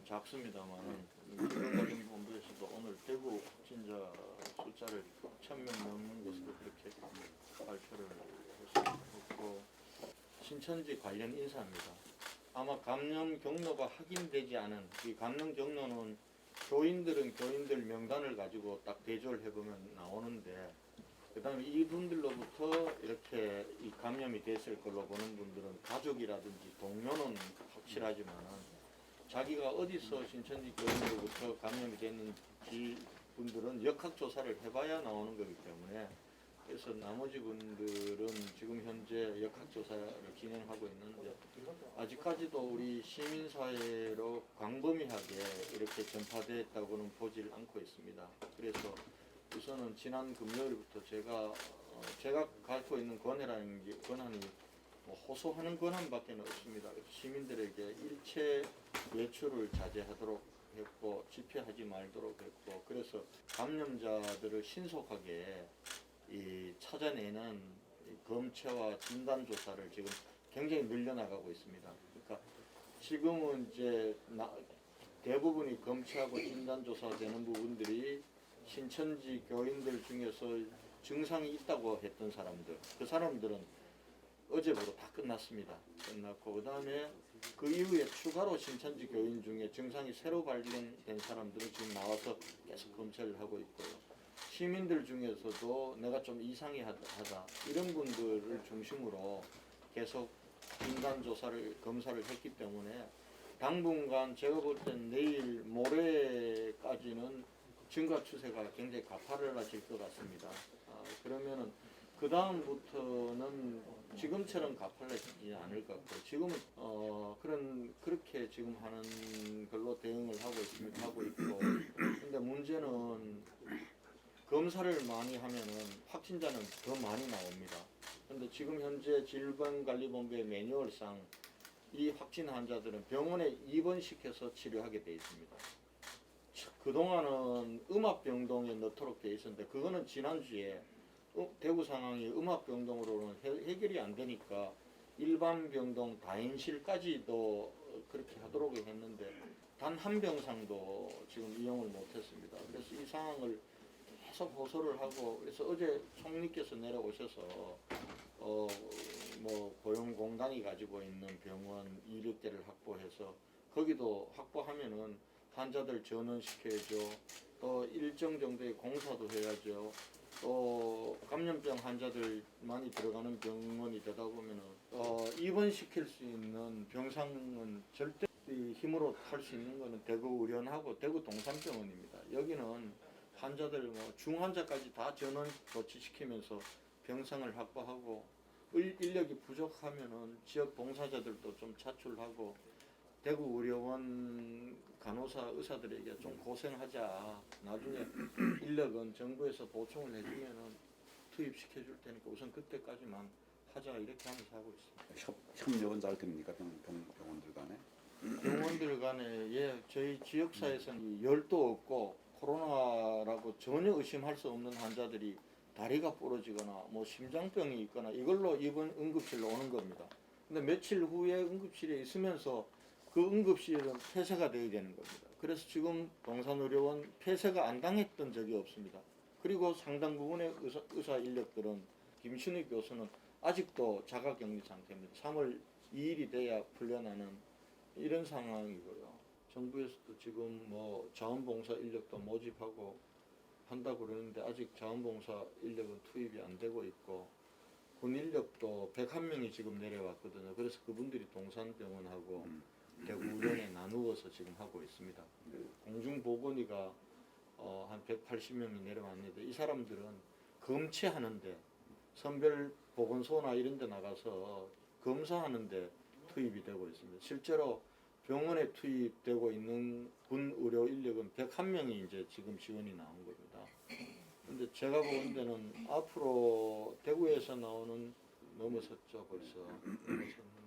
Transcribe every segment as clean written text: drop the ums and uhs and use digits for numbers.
작습니다만은 질병관리본부에서도 오늘 대구 확진자 숫자를 1,000명 넘는 것으로 그렇게 발표를 했고, 신천지 관련 인사입니다. 아마 감염 경로가 확인되지 않은 이 감염 경로는 교인들은 교인들 명단을 가지고 딱 대조를 해보면 나오는데, 그 다음에 이분들로부터 이렇게 이 감염이 됐을 걸로 보는 분들은 가족이라든지 동료는 확실하지만은 자기가 어디서 신천지 교인으로부터 감염이 됐는지 분들은 역학조사를 해봐야 나오는 거기 때문에, 그래서 나머지 분들은 지금 현재 역학조사를 진행하고 있는데 아직까지도 우리 시민사회로 광범위하게 이렇게 전파됐다고는 보질 않고 있습니다. 그래서 우선은 지난 금요일부터 제가 갖고 있는 권한이 호소하는 권한밖에 없습니다. 시민들에게 일체 외출을 자제하도록 했고 집회하지 말도록 했고, 그래서 감염자들을 신속하게 찾아내는 검체와 진단 조사를 지금 굉장히 늘려나가고 있습니다. 그러니까 지금은 이제 대부분이 검체하고 진단 조사되는 부분들이 신천지 교인들 중에서 증상이 있다고 했던 사람들, 그 사람들은 어제부로 다 끝났습니다. 끝났고, 그 다음에 그 이후에 추가로 신천지 교인 중에 증상이 새로 발견된 사람들은 지금 나와서 계속 검체를 하고 있고요. 시민들 중에서도 내가 좀 이상이 하다 이런 분들을 중심으로 계속 진단조사를 검사를 했기 때문에 당분간 제가 볼 땐 내일 모레까지는 증가 추세가 굉장히 가파르질 것 같습니다. 그러면은 그 다음부터는 지금처럼 가팔라지지 않을 것 같고, 지금은 그렇게 지금 하는 걸로 대응을 하고 있고, 근데 문제는 검사를 많이 하면은 확진자는 더 많이 나옵니다. 근데 지금 현재 질병관리본부의 매뉴얼상 이 확진 환자들은 병원에 입원시켜서 치료하게 되어 있습니다. 그동안은 음압병동에 넣도록 되어 있었는데, 그거는 지난주에 대구 상황이 음압병동으로는 해결이 안 되니까 일반 병동 다인실까지도 그렇게 하도록 했는데 단 한 병상도 지금 이용을 못했습니다. 그래서 이 상황을 계속 호소를 하고, 그래서 어제 총리께서 내려오셔서 고용공단이 가지고 있는 병원 200개를 확보해서 거기도 확보하면은 환자들 전원시켜야죠. 또 일정 정도의 공사도 해야죠. 또 감염병 환자들 많이 들어가는 병원이 되다 보면은 입원시킬 수 있는 병상은 절대 힘으로 할 수 있는 거는 대구 의료원하고 대구 동산병원입니다. 여기는 환자들 중환자까지 다 전원 조치시키면서 병상을 확보하고, 인력이 부족하면은 지역 봉사자들도 좀 차출하고 대구 의료원 간호사 의사들에게 좀 고생하자, 나중에 인력은 정부에서 보충을 해주면은 투입시켜 줄 테니까 우선 그때까지만 하자, 이렇게 하면서 하고 있습니다. 협력은 잘 됩니까? 병원들 간에? 병원들 간에 저희 지역사회에서는 열도 없고 코로나라고 전혀 의심할 수 없는 환자들이 다리가 부러지거나 심장병이 있거나 이걸로 입원 응급실로 오는 겁니다. 근데 며칠 후에 응급실에 있으면서 그 응급실은 폐쇄가 되어야 되는 겁니다. 그래서 지금 동산의료원 폐쇄가 안 당했던 적이 없습니다. 그리고 상당 부분의 의사 인력들은, 김신희 교수는 아직도 자가격리 상태입니다. 3월 2일이 돼야 풀려나는 이런 상황이고요. 정부에서도 지금 자원봉사 인력도 모집하고 한다고 그러는데 아직 자원봉사 인력은 투입이 안 되고 있고, 군 인력도 101명이 지금 내려왔거든요. 그래서 그분들이 동산병원하고 대구의료원에 나누어서 지금 하고 있습니다. 공중보건의가 한 180명이 내려왔는데 이 사람들은 검체하는데, 선별보건소나 이런 데 나가서 검사하는데 투입이 되고 있습니다. 실제로 병원에 투입되고 있는 군 의료 인력은 101명이 이제 지금 지원이 나온 겁니다. 근데 제가 보는 데는 앞으로 대구에서 나오는, 넘어섰죠, 벌써. 넘어섰는데,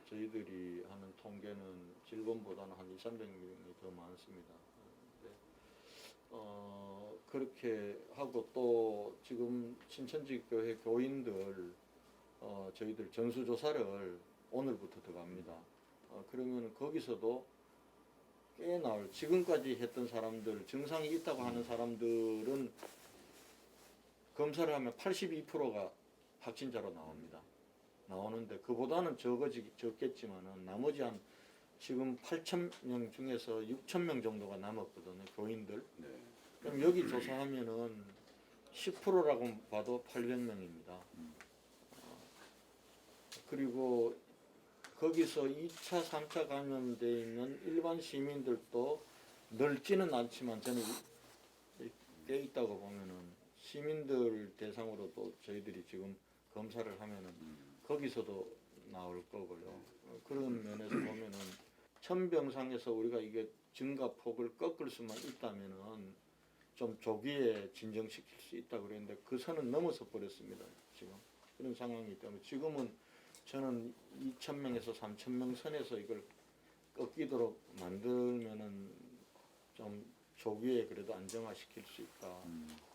저희들이 하는 통계는 질본보다는 한 200~300명이 더 많습니다. 그렇게 하고 또 지금 신천지 교회 교인들 저희들 전수조사를 오늘부터 들어갑니다. 그러면 거기서도 꽤 나올 지금까지 했던 사람들 증상이 있다고 하는 사람들은 검사를 하면 82%가 확진자로 나옵니다. 나오는데 그보다는 적겠지만은 나머지 한 지금 8,000명 중에서 6,000명 정도가 남았거든요. 교인들. 네. 그럼 여기 조사하면은 10%라고 봐도 800명입니다. 그리고 거기서 2차, 3차 감염돼 있는 일반 시민들도 넓지는 않지만 저는 꽤 있다고 보면은 시민들 대상으로도 저희들이 지금 검사를 하면은 거기서도 나올 거고요. 그런 면에서 보면은 천병상에서 우리가 이게 증가폭을 꺾을 수만 있다면은 좀 조기에 진정시킬 수 있다 그랬는데 그 선은 넘어서 버렸습니다. 지금 그런 상황이기 때문에 지금은 저는 2,000명에서 3,000명 선에서 이걸 꺾이도록 만들면은 좀 조기에 그래도 안정화시킬 수 있다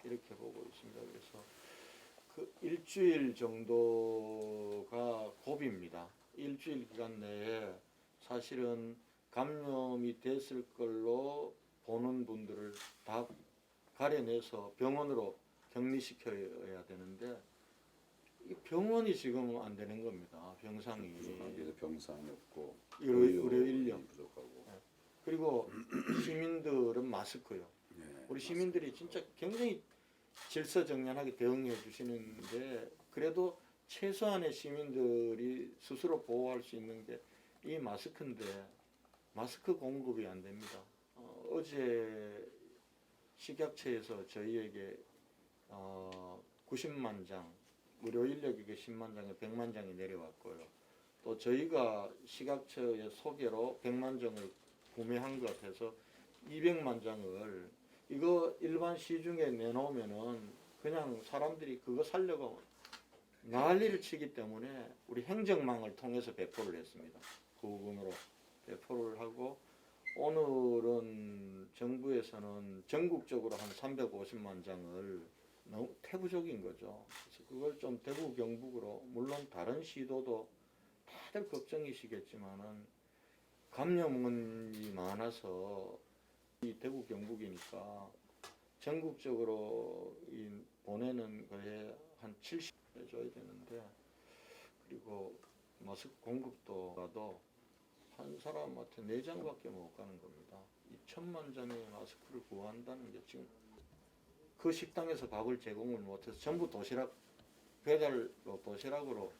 이렇게 보고 있습니다. 그래서 그 일주일 정도가 고비입니다. 일주일 기간 내에 사실은 감염이 됐을 걸로 보는 분들을 다 가려내서 병원으로 격리시켜야 되는데 이 병원이 지금 안 되는 겁니다. 병상이. 그래서 병상이 없고 의료 인력 부족하고. 그리고 시민들은 마스크요. 네, 우리 시민들이 진짜 굉장히 질서정연하게 대응해 주시는데 그래도 최소한의 시민들이 스스로 보호할 수 있는 게 이 마스크인데 마스크 공급이 안 됩니다. 어제 식약처에서 저희에게 90만 장, 의료 인력에게 10만 장에 100만 장이 내려왔고요. 또 저희가 식약처의 소개로 100만 장을 구매한 것 해서 200만 장을 이거 일반 시중에 내놓으면은 그냥 사람들이 그거 살려고 난리를 치기 때문에 우리 행정망을 통해서 배포를 했습니다. 후군으로 배포를 하고 오늘은 정부에서는 전국적으로 한 350만 장을 너무 태부적인 거죠. 그래서 그걸 좀 대구 경북으로 물론 다른 시도도 다들 걱정이시겠지만은 감염원이 많아서 이 대구 경북이니까 전국적으로 보내는 거에 한 70 해줘야 되는데 그리고 마스크 공급도 가도 한 사람한테 4장밖에 못 가는 겁니다. 2천만 장의 마스크를 구한다는 게 지금 그 식당에서 밥을 제공을 못해서 전부 도시락 배달로 도시락으로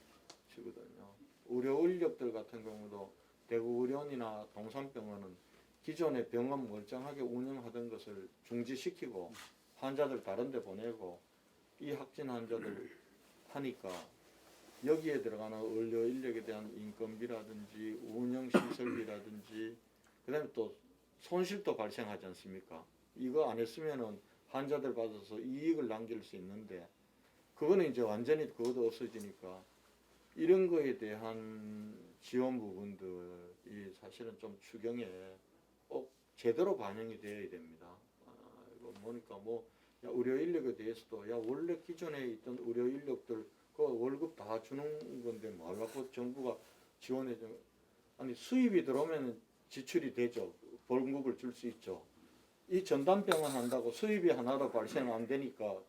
주거든요. 의료 인력들 같은 경우도 대구 의료원이나 동산병원은 기존의 병원 멀쩡하게 운영하던 것을 중지시키고 환자들 다른 데 보내고 이 확진 환자들 하니까 여기에 들어가는 의료 인력에 대한 인건비라든지 운영 시설비라든지 그다음에 또 손실도 발생하지 않습니까? 이거 안 했으면은 환자들 받아서 이익을 남길 수 있는데 그거는 이제 완전히 그것도 없어지니까 이런 거에 대한 지원 부분들이 사실은 좀 추경에 꼭 제대로 반영이 되어야 됩니다. 이거 보니까 야, 의료 인력에 대해서도 야 원래 기존에 있던 의료 인력들 그 월급 다 주는 건데 뭐하려고 정부가 지원해 줘. 아니 수입이 들어오면 지출이 되죠. 월급을 줄 수 있죠. 이 전담병원 한다고 수입이 하나도 발생 안 되니까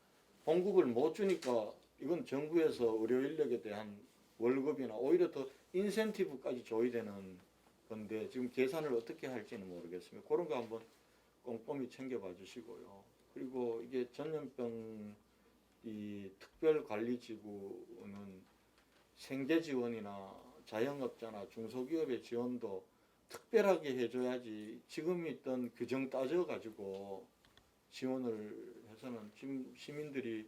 봉급을 못 주니까 이건 정부에서 의료 인력에 대한 월급이나 오히려 더 인센티브까지 줘야 되는 건데 지금 계산을 어떻게 할지는 모르겠습니다. 그런 거 한번 꼼꼼히 챙겨봐 주시고요. 그리고 이게 전염병 이 특별관리지구는 생계 지원이나 자영업자나 중소기업의 지원도 특별하게 해줘야지 지금 있던 규정 따져가지고 지원을 해서는 지금 시민들이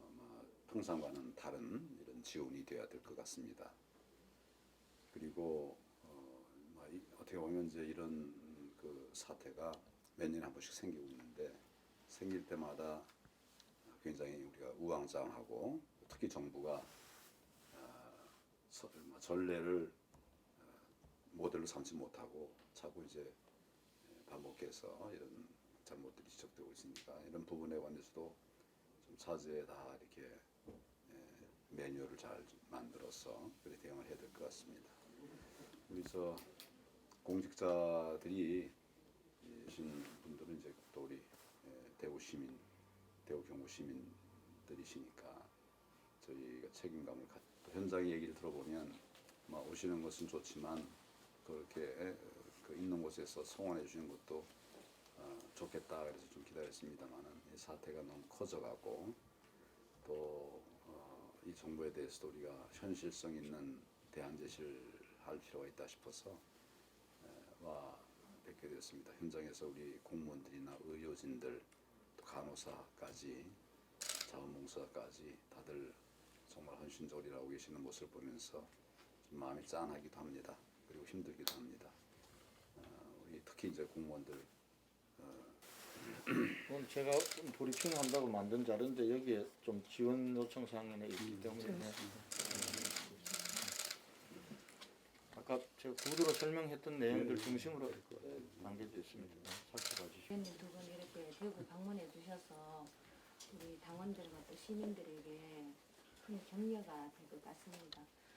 아마 평상과는 다른 이런 지원이 돼야 될 것 같습니다. 그리고 어떻게 보면 이제 이런 그 사태가 몇 년에 한 번씩 생기고 있는데 생길 때마다 굉장히 우리가 우왕좌왕하고 특히 정부가 전례를 모델로 삼지 못하고 자꾸 이제 반복해서 이런 잘못들이 지적되고 있으니까 이런 부분에 관해서도 좀 차제에 다 이렇게 매뉴얼을 잘 만들어서 그렇게 대응을 해야 될 것 같습니다. 우리 저 공직자들이 신 분들은 이제 또 우리 대구 시민, 대구 경북 시민들이시니까 저희가 책임감을 또 현장 얘기를 들어보면 오시는 것은 좋지만 그렇게 그 있는 곳에서 성원해 주시는 것도 좋겠다 그래서 좀 기다렸습니다만은 이 사태가 너무 커져가고 또 이 정부에 대해서도 우리가 현실성 있는 대안 제시를 할 필요가 있다 싶어서 와 뵙게 되었습니다. 현장에서 우리 공무원들이나 의료진들 또 간호사까지 자원봉사까지 다들 정말 헌신적으로 일하고 계시는 모습을 보면서 좀 마음이 짠하기도 합니다. 그리고 힘들기도 합니다. 우리 특히 이제 공무원들 그건 제가 브리핑 한다고 만든 자료인데 여기에 좀 지원 요청 사항이 있기 때문에 아까 제가 구두로 설명했던 내용들 중심으로 남겨져 있습니다. 살펴봐 주시고. 의원님 두 분 이렇게 대구 방문해 주셔서 우리 당원들과 또 시민들에게 큰 격려가 될 것 같습니다.